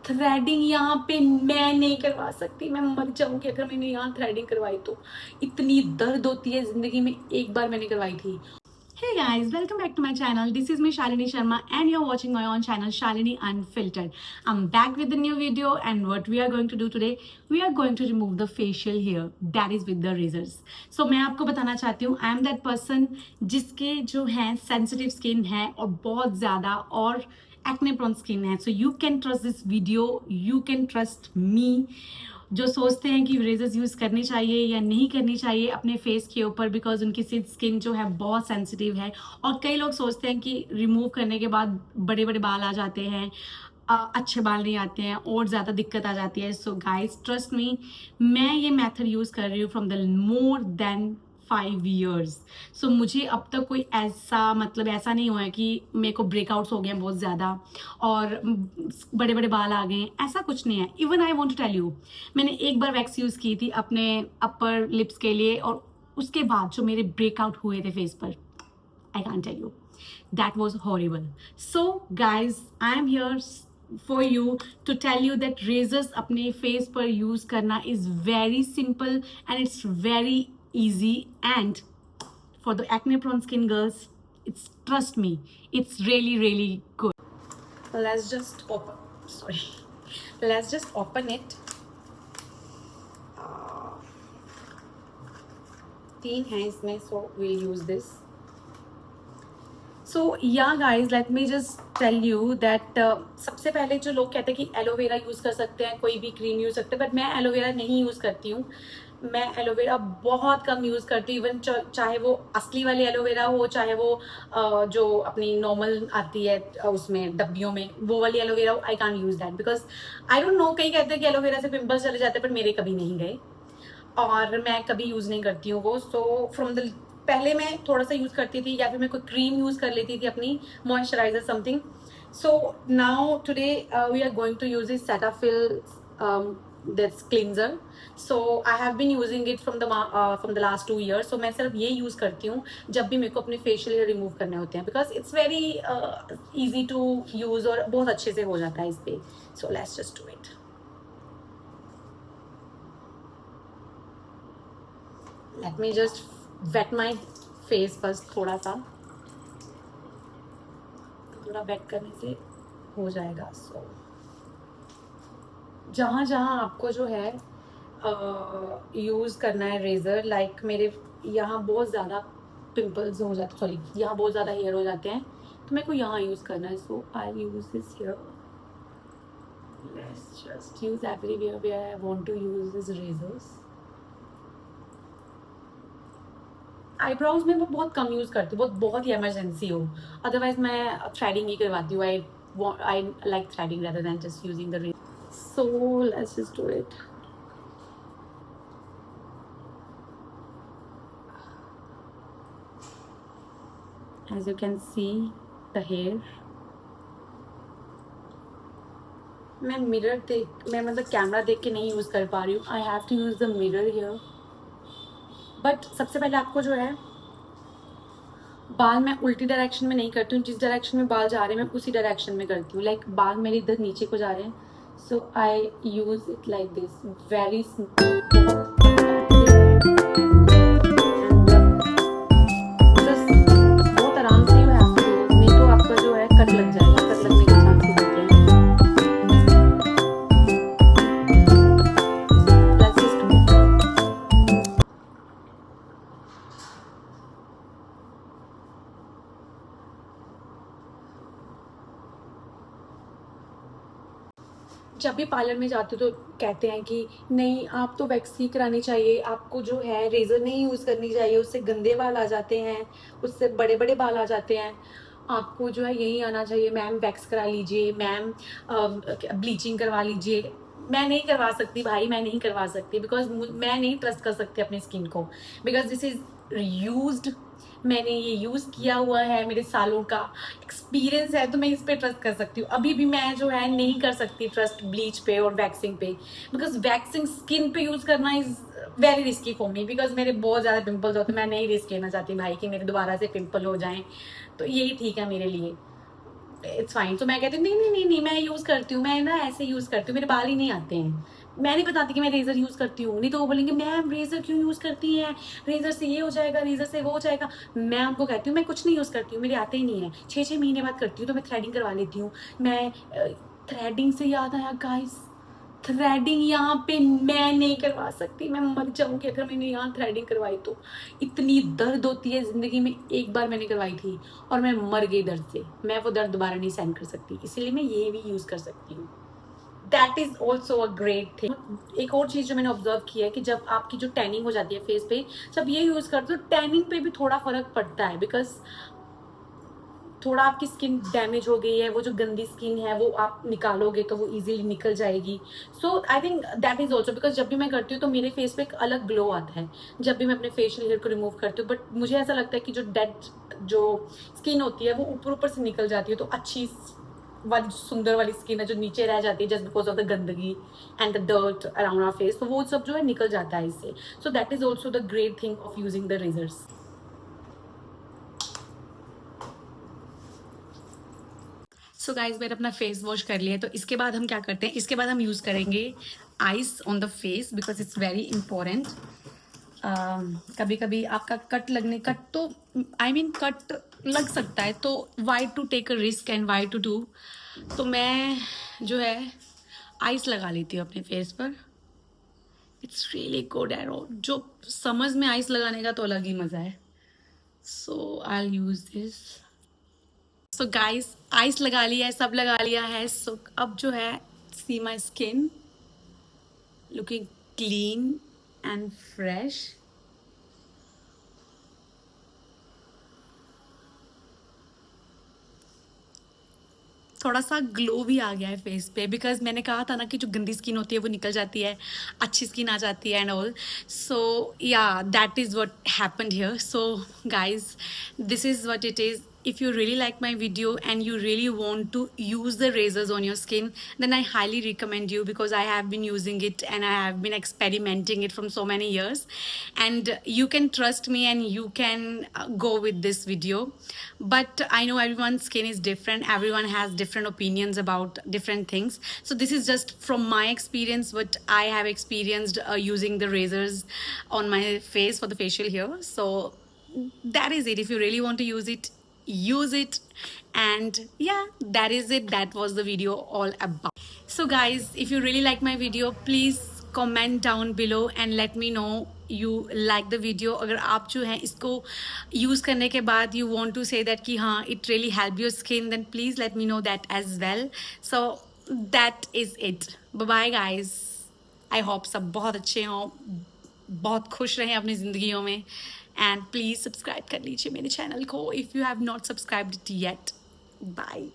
Threading यहाँ पे मैं नहीं करवा सकती, मैं मर जाऊंगी अगर मैंने यहाँ थ्रेडिंग करवाई तो। इतनी दर्द होती है जिंदगी में, एक बार मैंने करवाई थी। Hey guys, welcome back to my channel. This is me Shalini Sharma and you're watching my own channel Shalini Unfiltered. I'm back with the new video and what we are going to do today, we are going to remove the facial hair, that is with the razors. So मैं आपको बताना चाहती हूँ, I am that person जिसके जो है sensitive skin है और बहुत ज़्यादा और acne prone skin है. So you can trust this video, you can trust me. जो सोचते हैं कि रेजर्स यूज़ करनी चाहिए या नहीं करनी चाहिए अपने फेस के ऊपर, बिकॉज उनकी स्किन जो है बहुत सेंसिटिव है। और कई लोग सोचते हैं कि रिमूव करने के बाद बड़े बड़े बाल आ जाते हैं, अच्छे बाल नहीं आते हैं और ज़्यादा दिक्कत आ जाती है। सो गाइज ट्रस्ट मी, मैं ये मेथड यूज़ कर रही हूँ from the more than 5 years। सो मुझे अब तक कोई ऐसा नहीं हुआ है कि मेरे को ब्रेकआउट्स हो गए हैं बहुत ज़्यादा और बड़े बड़े बाल आ गए हैं, ऐसा कुछ नहीं है। Even I want to tell you, मैंने एक बार वैक्स यूज़ की थी अपने अपर लिप्स के लिए और उसके बाद जो मेरे ब्रेकआउट हुए थे फेस पर, I can tell you that was horrible. So guys I am here for you to tell you that razors अपने face पर use करना is very simple and it's very easy, and for the acne prone skin girls, it's, trust me, it's really good. Let's just open it. 3 हैं इसमें, so we'll use this. So yeah guys let me just tell you that सबसे पहले जो लोग कहते हैं कि aloe vera use कर सकते हैं, कोई भी क्रीम यूज़ सकते हैं, बट मैं एलोवेरा नहीं यूज़ करती हूँ। मैं एलोवेरा बहुत कम यूज़ करती हूँ। इवन चाहे वो असली वाली एलोवेरा हो, चाहे वो जो अपनी नॉर्मल आती है उसमें डब्बियों में, वो वाली एलोवेरा हो, I can't use that because I don't know. कई कहते हैं कि एलोवेरा से पिंपल्स चले जाते हैं, पर मेरे कभी नहीं गए और मैं कभी यूज़ नहीं करती हूँ वो। सो फ्रॉम द पहले मैं थोड़ा सा यूज़ करती थी या फिर मैं कोई क्रीम यूज़ कर लेती थी अपनी, moisturiser something. So now today we are going to use this Cetaphil that's cleanser. So I have been using it from the last 2 years। सो मैं सिर्फ ये यूज़ करती हूँ जब भी मेरे को अपने फेशियल हेयर रिमूव करने होते हैं, because it's very easy to use और बहुत अच्छे से हो जाता है इस पर। So let's just do it. Let me just wet my face first, थोड़ा वेट करने से हो जाएगा। सो जहाँ जहाँ आपको जो है यूज़ करना है रेज़र, लाइक मेरे यहाँ बहुत ज़्यादा पिंपल्स हो जाते, सॉरी यहाँ बहुत ज़्यादा हेयर हो जाते हैं, तो मेरे को यहाँ यूज़ करना है। So I use this here, let's just use everywhere where I want to use this razors. Eyebrows में मैं बहुत कम यूज़ करती हूँ, बहुत ही इमरजेंसी हो, अदरवाइज मैं थ्रेडिंग ही करवाती हूँ। I like threading rather than just using the razor. So let's just do it. As you can see the hair. मैं मतलब कैमरा देख के नहीं यूज़ कर पा रही हूँ। I have to use the mirror here. But सबसे पहले आपको जो है बाल मैं उल्टी डायरेक्शन में नहीं करती हूँ, जिस डायरेक्शन में बाल जा रहे हैं मैं उसी डायरेक्शन में करती हूँ। लाइक बाल मेरे इधर नीचे को जा रहे हैं, so I use it like this, very simple. बहुत आराम से यू हैव टू डू, नहीं तो आपका जो है कट लग जाएगा, कट लगने के चांसेस होते हैं। Let's just do it. जब भी पार्लर में जाते हो तो कहते हैं कि नहीं आप तो वैक्स ही करानी चाहिए, आपको जो है रेज़र नहीं यूज़ करनी चाहिए, उससे गंदे बाल आ जाते हैं, उससे बड़े बड़े बाल आ जाते हैं, आपको जो है यही आना चाहिए, मैम वैक्स करा लीजिए, मैम ब्लीचिंग करवा लीजिए। मैं नहीं करवा सकती भाई, मैं नहीं करवा सकती बिकॉज मैं नहीं ट्रस्ट कर सकती अपनी स्किन को, बिकॉज दिस इज़ यूज्ड, मैंने ये यूज़ किया हुआ है, मेरे सालों का एक्सपीरियंस है, तो मैं इस पे ट्रस्ट कर सकती हूँ। अभी भी मैं जो है नहीं कर सकती ट्रस्ट ब्लीच पे और वैक्सिंग पे, बिकॉज वैक्सिंग स्किन पे यूज़ करना is very risky for me, because मेरे बहुत ज़्यादा पिंपल्स होते हैं। मैं नहीं रिस्क लेना चाहती भाई कि मेरे दोबारा से पिंपल हो जाएं, तो यही ठीक है मेरे लिए। It's fine. तो मैं कहती हूँ नहीं नहीं नहीं नहीं, मैं यूज़ करती हूँ, मैं ना ऐसे यूज़ करती हूँ, मेरे बाल ही नहीं आते हैं। मैं नहीं बताती कि मैं रेज़र यूज़ करती हूँ, नहीं तो वो बोलेंगे मैम रेज़र क्यों यूज़ करती हैं, रेज़र से ये हो जाएगा, रेज़र से वो हो जाएगा। मैं उनको कहती हूँ मैं कुछ नहीं यूज़ करती हूँ, मेरे आते ही नहीं है, 6-6 महीने बाद करती हूँ तो मैं थ्रेडिंग करवा लेती हूँ। मैं थ्रेडिंग से याद आया गाइस, थ्रेडिंग यहाँ पे मैं नहीं करवा सकती, मैं मर जाऊंगी अगर मैंने यहाँ थ्रेडिंग करवाई तो। इतनी दर्द होती है ज़िंदगी में, एक बार मैंने करवाई थी और मैं मर गई दर्द से। मैं वो दर्द दोबारा नहीं सहन कर सकती, इसीलिए मैं ये भी यूज़ कर सकती हूँ। That is also a great thing. एक और चीज़ जो मैंने ऑब्जर्व किया है कि जब आपकी जो टैनिंग हो जाती है फेस पे, जब ये यूज़ करते हो टैनिंग पे भी थोड़ा फ़र्क पड़ता है, बिकॉज थोड़ा आपकी स्किन डैमेज हो गई है, वो जो गंदी स्किन है वो आप निकालोगे तो वो इजीली निकल जाएगी। So I think that is also, because जब भी मैं करती हूँ तो मेरे फेस पे एक अलग ग्लो आता है जब भी मैं अपने फेशियल हेयर को रिमूव करती हूँ। बट मुझे ऐसा लगता है कि जो डेड जो स्किन होती है वो ऊपर ऊपर से निकल जाती है, तो अच्छी वाली सुंदर वाली स्किन है जो नीचे रह जाती है जस्ट बिकॉज ऑफ द गंदगी and the dirt around our face, तो वो सब जो है निकल जाता है इससे। So that is also the great thing of using the razors. So guys मैंने अपना फेस वॉश कर लिया है, तो इसके बाद हम क्या करते हैं, इसके बाद हम यूज़ करेंगे ice on the face because it's very important. कभी कभी आपका कट तो कट लग सकता है, तो why to take a risk and why to do. तो मैं जो है आइस लगा लेती हूँ अपने फेस पर। इट्स रियली गुड एरो, जो समझ में आइस लगाने का तो अलग ही मज़ा है। So I use this. So guys ice लगा लिया है, सब लगा लिया है। सो अब जो है see my skin looking clean and fresh. थोड़ा सा ग्लो भी आ गया है फेस पे, बिकॉज मैंने कहा था ना कि जो गंदी स्किन होती है वो निकल जाती है, अच्छी स्किन आ जाती है and all. So yeah that is what happened here. So guys this is what it is. If you really like my video and you really want to use the razors on your skin, then I highly recommend you, because I have been using it and I have been experimenting it from so many years, and you can trust me and you can go with this video. But I know everyone's skin is different, everyone has different opinions about different things. So this is just from my experience, what I have experienced using the razors on my face for the facial hair. So that is it. If you really want to use it, use it. And yeah, that is it. That was the video all about. So guys, if you really like my video, please comment down below and let me know you like the video. अगर आप जो हैं इसको use करने के बाद you want to say that कि हाँ it really help your skin, then please let me know that as well. So that is it. Bye bye guys. I hope सब बहुत अच्छे हों, बहुत खुश रहें अपनी ज़िंदगियों में, एंड प्लीज़ सब्सक्राइब कर लीजिए मेरे चैनल को if you have not subscribed it yet. Bye.